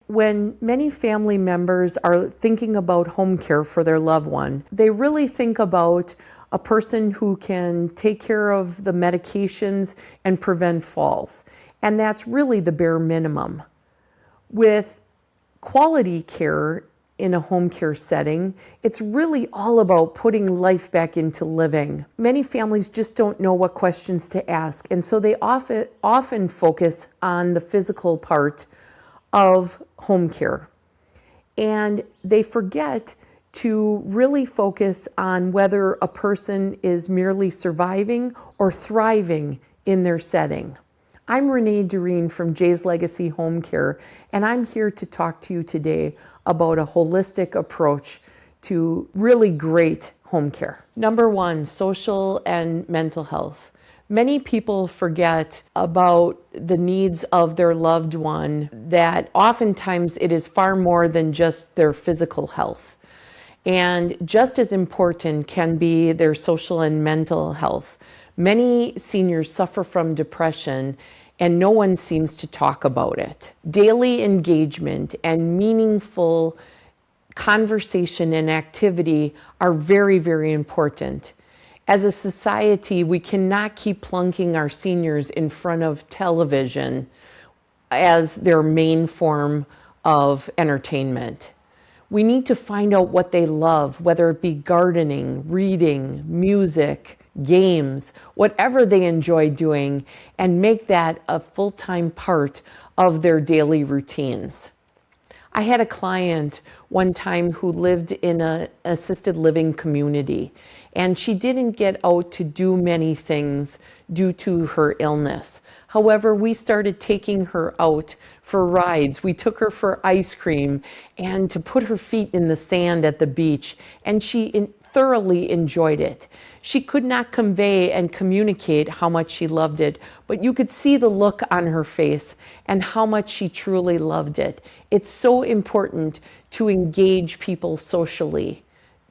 when many family members are thinking about home care for their loved one, they really think about a person who can take care of the medications and prevent falls. And that's really the bare minimum. With quality care in a home care setting, it's really all about putting life back into living. Many families just don't know what questions to ask, and so they often focus on the physical part of home care. And they forget to really focus on whether a person is merely surviving or thriving in their setting. I'm Renee Doreen from Jay's Legacy Home Care, and I'm here to talk to you today about a holistic approach to really great home care. Number one, social and mental health. Many people forget about the needs of their loved one, that oftentimes it is far more than just their physical health. And just as important can be their social and mental health. Many seniors suffer from depression and no one seems to talk about it. Daily engagement and meaningful conversation and activity are very, very important. As a society, we cannot keep plunking our seniors in front of television as their main form of entertainment. We need to find out what they love, whether it be gardening, reading, music, games, whatever they enjoy doing, and make that a full-time part of their daily routines. I had a client one time who lived in an assisted living community, and she didn't get out to do many things due to her illness. However, we started taking her out for rides. We took her for ice cream and to put her feet in the sand at the beach, and she thoroughly enjoyed it. She could not convey and communicate how much she loved it, but you could see the look on her face and how much she truly loved it. It's so important to engage people socially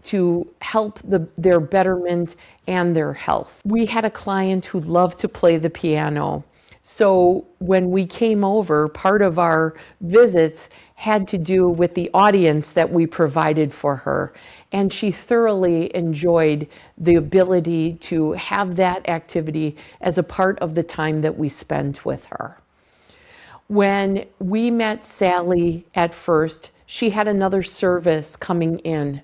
to help their betterment and their health. We had a client who loved to play the piano. So when we came over, part of our visits had to do with the audience that we provided for her. And she thoroughly enjoyed the ability to have that activity as a part of the time that we spent with her. When we met Sally at first, she had another service coming in,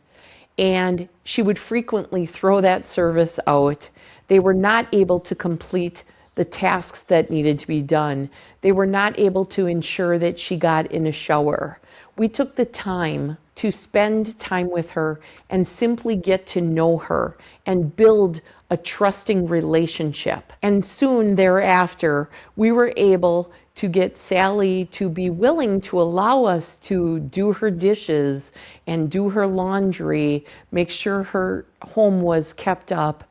and she would frequently throw that service out. They were not able to complete the tasks that needed to be done. They were not able to ensure that she got in a shower. We took the time to spend time with her and simply get to know her and build a trusting relationship. And soon thereafter, we were able to get Sally to be willing to allow us to do her dishes and do her laundry, make sure her home was kept up,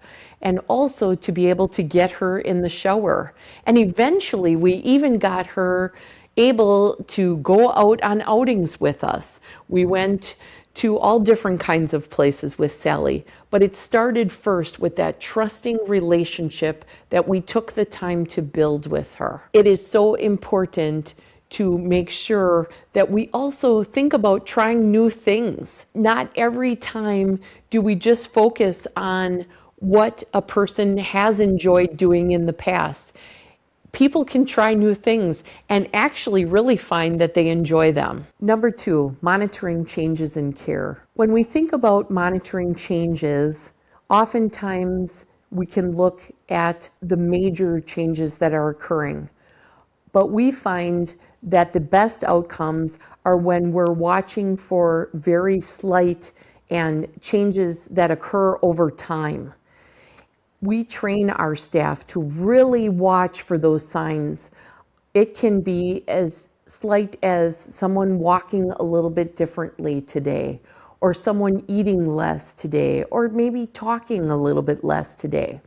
and also to be able to get her in the shower. And eventually we even got her able to go out on outings with us. We went to all different kinds of places with Sally, but it started first with that trusting relationship that we took the time to build with her. It is so important to make sure that we also think about trying new things. Not every time do we just focus on what a person has enjoyed doing in the past. People can try new things and actually really find that they enjoy them. Number two, monitoring changes in care. When we think about monitoring changes, oftentimes we can look at the major changes that are occurring. But we find that the best outcomes are when we're watching for very slight and changes that occur over time. We train our staff to really watch for those signs. It can be as slight as someone walking a little bit differently today, or someone eating less today, or maybe talking a little bit less today.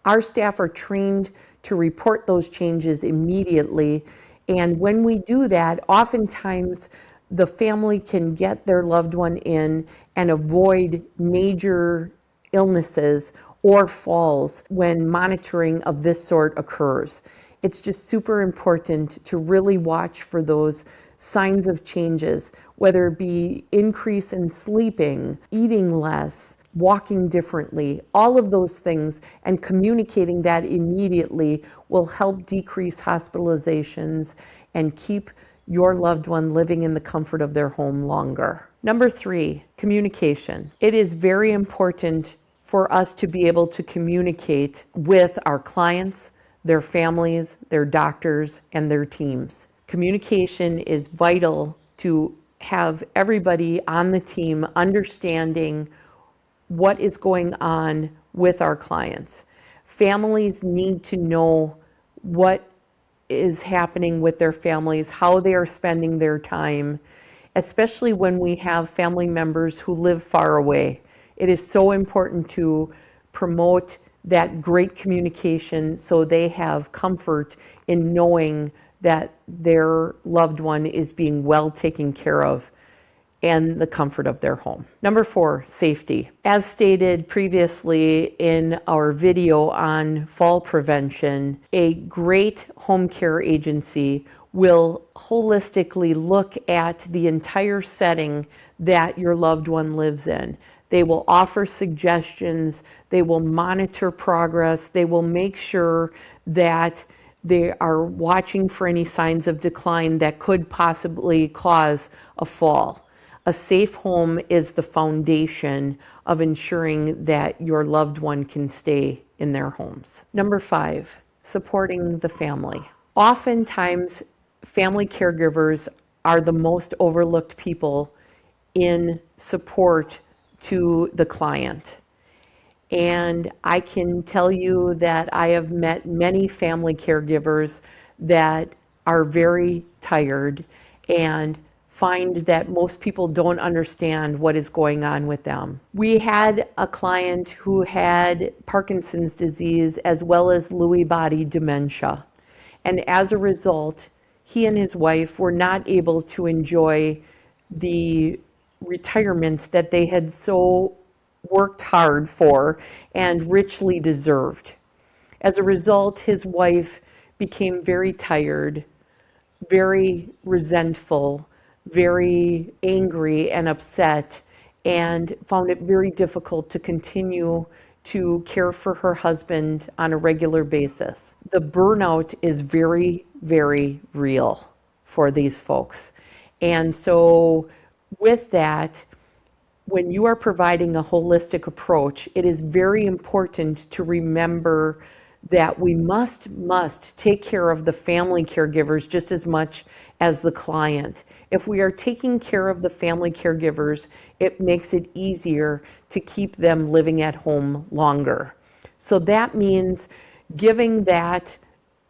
Our staff are trained to report those changes immediately, and when we do that, oftentimes the family can get their loved one in and avoid major illnesses or falls when monitoring of this sort occurs. It's just super important to really watch for those signs of changes, whether it be increase in sleeping, eating less, walking differently, all of those things, and communicating that immediately will help decrease hospitalizations and keep your loved one living in the comfort of their home longer. Number 3, communication. It is very important for us to be able to communicate with our clients, their families, their doctors, and their teams. Communication is vital to have everybody on the team understanding what is going on with our clients. Families need to know what is happening with their families, how they are spending their time, especially when we have family members who live far away. It is so important to promote that great communication so they have comfort in knowing that their loved one is being well taken care of and the comfort of their home. Number 4, safety. As stated previously in our video on fall prevention, a great home care agency will holistically look at the entire setting that your loved one lives in. They will offer suggestions, they will monitor progress, they will make sure that they are watching for any signs of decline that could possibly cause a fall. A safe home is the foundation of ensuring that your loved one can stay in their homes. Number 5, supporting the family. Oftentimes, family caregivers are the most overlooked people in support to the client. And I can tell you that I have met many family caregivers that are very tired and find that most people don't understand what is going on with them. We had a client who had Parkinson's disease as well as Lewy body dementia. And as a result, he and his wife were not able to enjoy the retirement that they had so worked hard for and richly deserved. As a result, his wife became very tired, very resentful, very angry and upset, and found it very difficult to continue to care for her husband on a regular basis. The burnout is very, very real for these folks. And so with that, when you are providing a holistic approach, it is very important to remember that we must take care of the family caregivers just as much as the client. If we are taking care of the family caregivers, it makes it easier to keep them living at home longer. So that means giving that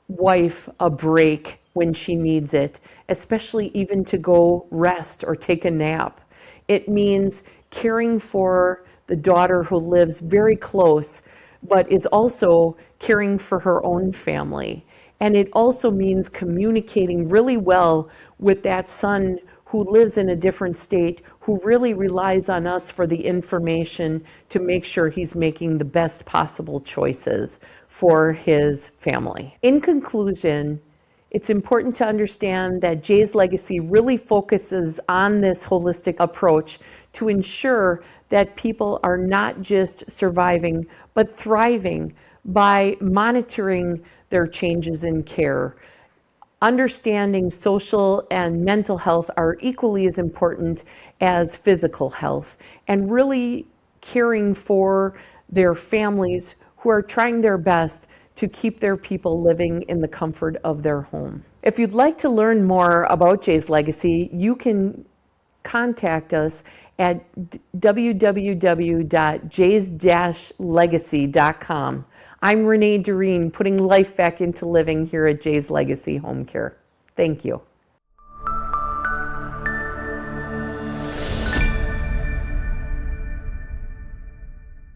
wife a break when she needs it, especially even to go rest or take a nap. It means caring for the daughter who lives very close, but is also caring for her own family. And it also means communicating really well with that son who lives in a different state, who really relies on us for the information to make sure he's making the best possible choices for his family. In conclusion, it's important to understand that Jay's Legacy really focuses on this holistic approach to ensure that people are not just surviving, but thriving by monitoring their changes in care. Understanding social and mental health are equally as important as physical health, and really caring for their families who are trying their best to keep their people living in the comfort of their home. If you'd like to learn more about Jay's Legacy, you can contact us at www.jays-legacy.com. I'm Renee Doreen, putting life back into living here at Jay's Legacy Home Care. Thank you.